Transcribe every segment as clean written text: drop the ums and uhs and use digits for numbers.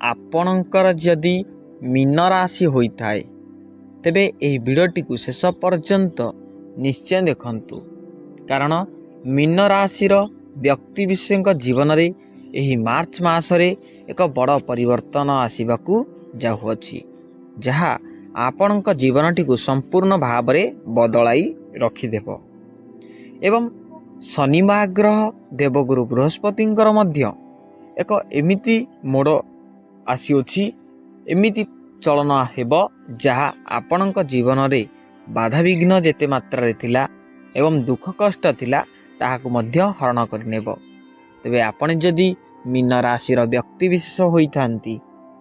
आपणकर जदि मीन राशि होता है तेबे यह वीडियोटी को शेष पर्यंत निश्चय देखंतु कारण मीन राशि व्यक्ति विशेष जीवन में यही मार्च मासरे एक बड़ परिवर्तन आसवाक जाऊँगी जहाँ आपण जीवनटी को संपूर्ण भाव में बदलाई रखिदेव। एवं शनि महाग्रह देवगुरु बृहस्पति एक एमिति मोड़ आसीअछि एमिति चलन हेब जहाँ आपण जीवन में बाधा विघ्न जेते मात्रा थिला एवं दुख कष्ट थिला ताहाकु मध्य हरण करनेब। तेबे आपण जदि मीन राशिर व्यक्ति विशेष होइथांती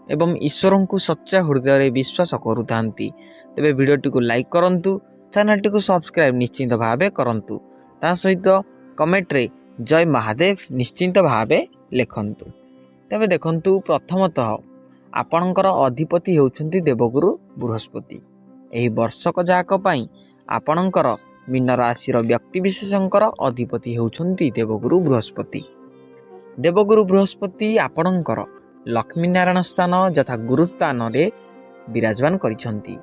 एवं ईश्वर को सच्चा हृदय विश्वास करुथांती तेबे वीडियोटी को लाइक करंतु, चैनल टी को सब्सक्राइब निश्चिंत भावे करंतु, ता सहित कमेंट रे जय महादेव निश्चिंत भावे लिखंतु। तेबे देखंतु प्रथमतः आपणकर अधिपति हेउछंती देवगुरु बृहस्पति। एही वर्षक जाक पई आपणकर मीन राशिर व्यक्ति विशेषंकर अधिपति हेउछंती देवगुरु बृहस्पति। देवगुरु बृहस्पति आपणकर लक्ष्मी नारायण स्थान यथा गुरुस्थान रे विराजमान करिसंती।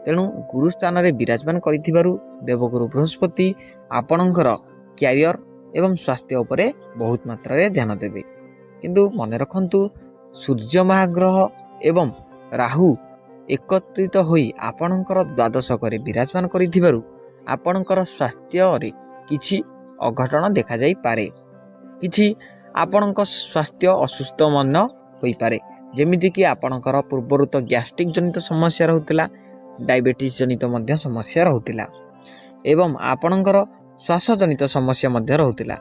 तेणु गुरुस्थान रे विराजमान करिथिबारु देवगुरु बृहस्पति आपणकर क्यारियर एवं स्वास्थ्य उपरे बहुत मात्रा रे ध्यान देबे। किंतु मन रखंतु सूर्य महाग्रह एवं राहु एकत्रित होई आपणकर द्वादश करे विराजमान करिथिबारु आपणकर स्वास्थ्य रे किछि अघटन देखा जाई पारे, किछि आपणकर स्वास्थ्य असुस्थ मन होई पारे। जेमिति कि आपणकर पूर्वरु तो गैस्ट्रिक जनित समस्या रहउतिला, डायबिटीज जनित मध्य समस्या रहउतिला एवं आपणकर श्वास जनित समस्या मध्य रहउतिला।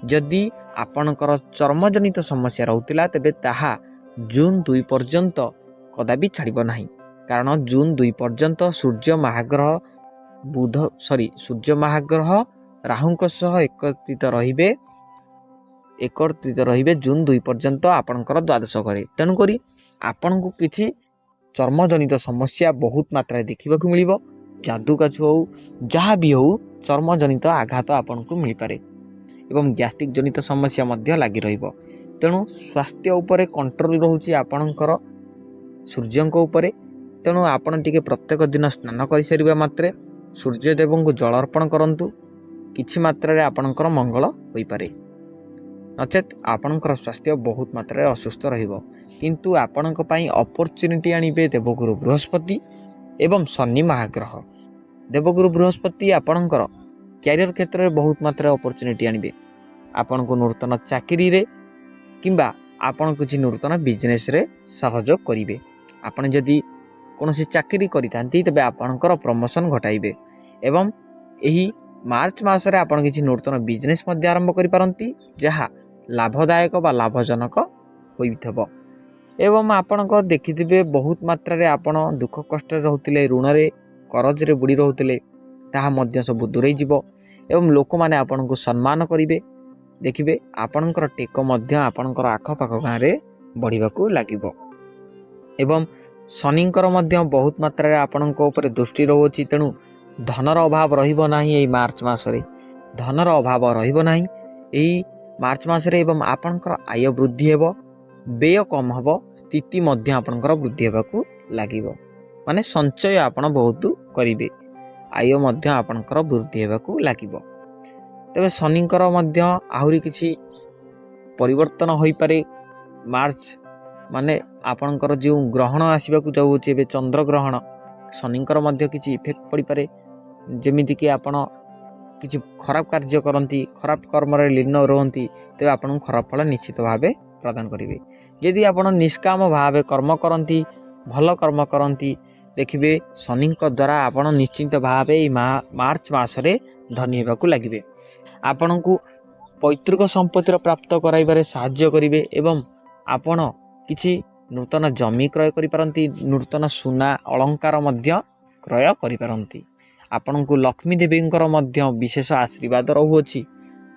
जदि आपणकर चर्म जनित समस्या रहउतिला तेबे ताहा जून 2 पर्यंत कदापि छाड़िबो नाही, कारण जून 2 पर्यंत सूर्य महाग्रह राहुंक सह एकत्रित रहिबे जून 2 पर्यंत आपणकर द्वादश घरे। तेणु करी आपनको किछि चर्म जनित समस्या बहुत मात्रा देखा मिलिबो। जादू काछु हो जहाँ भी हो चर्म जनित आघात आपनको मिल पारे एवं गैस्ट्रिक जनित समस्या मध्य लागि रहिबो। तेणु स्वास्थ्य उपरे कंट्रोल रहउची आपणकर सूर्यंक उपरे। तेणु आपण टिके प्रत्येक दिन स्नान करि सारिबा मात्रे सूर्यदेव को जल अर्पण करंतु, किछि मात्रा रे आपणकर मंगल होई पारे, नचेत आपणकर स्वास्थ्य बहुत मात्रा रे असुस्थ रहिबो। किंतु आपणक पई अपॉर्चुनिटी आनिबे देवगुरु बृहस्पति एवं शनि महाग्रह। देवगुरु बृहस्पति आपणकर कैरियर क्षेत्र में बहुत मात्रा अपॉर्चुनिटी आनिबे। आपण को नूतन चाकरी रे किंबा आपण किछि नूतन बिजनेस रे सहयोग करिवे। आपण जदि कोनोसी चाकरी करितांती तबे आपणकर प्रमोशन घटाइबे एवं एही मार्च मास रे आपण किछि नूतन बिजनेस मध्ये आरंभ करि पारंती जहा लाभदायक बा लाभजनक होइथबो। एवं आपण को देखिथिबे बहुत मात्रा रे आपण दुख कष्ट रहउतिले, ऋण रे करज रे बुडी रहउतिले, ताहा मध्य सब दूरै जिवो एवं लोक माने आपण को सम्मान करिवे। देखिबे आपणकर टेक मध्य आपणकर आखपाख गाँ रे बढ़िबाकू लागिबो। एवं शनिंकर मध्य बहुत मात्रा रे आपणक ऊपर दृष्टि रहउछि। तेणु धनर अभाव रहिबो नाही। एई मार्च मासरे धनर अभाव रहिबो नाही एई मार्च मासरे एवं आपणकर आय वृद्धि हेबो, व्यय कम हेबो, स्थिति मध्य आपणकर वृद्धि हेबाकू लागिबो। माने संचय आपण बहुत करिवे, आय मध्य आपणकर वृद्धि हेबाकू लागिबो। तबे शनिंकर मध्य आहुरी किछि परिवर्तन होई पारे। मार्च माने आपणकर जो ग्रहण आसीबाकू जाउछि एबे चंद्र ग्रहण, शनिंकर मध्य किछि इफेक्ट पड़ी पारे। जेमिति कि आपण किछि खराब कार्य करंती, खराब कर्म रे लीन रहंती तेबे आपण खराब फल निश्चित भावे प्रदान करिवे। यदि आपण निष्काम भावे कर्म करंती, भल कर्म करंती, देखिबे शनिंक द्वारा आपण निश्चित भावे मार्च मासरे धनी हेबाकू लागिबे। आपणकू पैतृक संपत्तिर प्राप्त कराइबारे साहाय्य करिवे एवं आपण किछि नूतन जमी क्रय करि पारंती, नूतन सुना अलंकार मध्य क्रय करि पारंती। आपणकू लक्ष्मी देवींकर मध्य विशेष आशीर्वाद रहुअछि।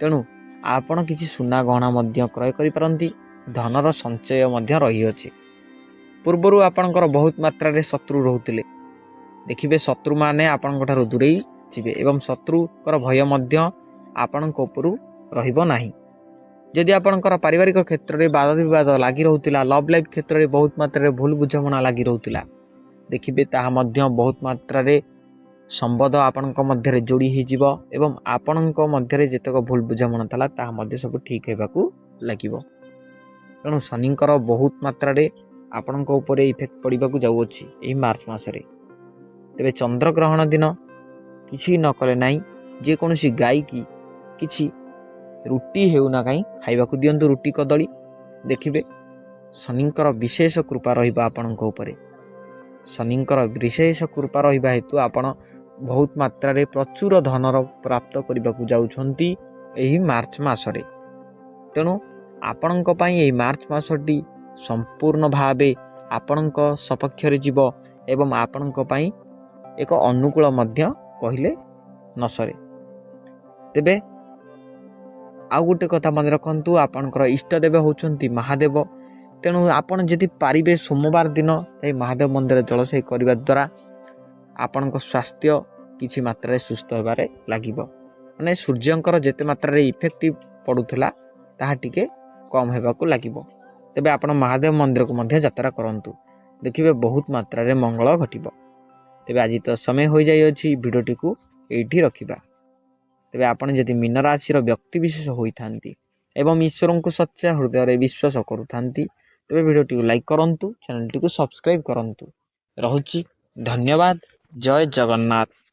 तेणु आपण किछि सुना गहना मध्य क्रय करि पारंती, धनर संचय मध्य रहिअछि। पूर्वरु आपणकर बहुत मात्रा रे शत्रु रहउतिले, देखिबे शत्रु माने आपणक ठारु दूरेई जिवे एवं शत्रुकर भय मध्य आपणक उपरु रहिबो नाही। जदि आपणकर पारिवारिक क्षेत्र में वाद विवाद लगी रोला लव लाइफ क्षेत्र में बहुत मात्रा भूल बुझामणा लगी रोला देखिए ताहा मध्य बहुत मात्रा संबंध आपणक मध्य जोड़ी हो एवं आपणक मध्य जेतक भूल बुझामणा था ताहा मध्य सब ठीक होगा लगे तेणु शनिंकर बहुत मात्रा आपणक उपर इफेक्ट पड़ा जाऊँगी यही मार्च मसरे तेरे चंद्रग्रहण दिन किसी न कले ना जेकोसी गाई की किसी रुटी हेउना कहीं खाइबा दिंतु रुटी कदली देखिए शनिंकर विशेष कृपा रहिबा आपणक उपरे शनिंकर विशेष कृपा रहिबा हेतु आपण बहुत मात्रा रे प्रचुर धनर प्राप्त करने को जाउछंती एही मार्च मासरे तेणु आपणक पई एही मार्च मासटी संपूर्ण भावे आपणक सपक्ष रे जीव एवं आपणक पई एक अनुकूल मध्य कहिले न सरे तेबे आउ गोटे कथा मन रखु आपणकर इष्टदेव होउछंती महादेव तेणु आपण जदि पारिबे सोमवार दिन ए महादेव मंदिर जलसेई करने द्वारा आपण स्वास्थ्य किछि मात्रा सुस्थ होबारे लागिबो माने सूर्यंकर जेते मात्रा इफेक्टिव पड़ुथला ताहा टिके कम हेबाकू लागिबो तेबे आपण महादेव मंदिर को मध्य यात्रा करंतु देखिबे बहुत मात्रा रे मंगल घटिबो तेबे आज तो समय हो जाई अछि भिडियोटी को एठी रखिबा तेबे आपण जदि मीन राशि व्यक्ति विशेष होइथांती एवं ईश्वर को सच्चा हृदय विश्वास करुथांती तेबे भिडियोटी को लाइक करंतु चैनल टी को सब्सक्राइब करंतु रहुची धन्यवाद जय जगन्नाथ।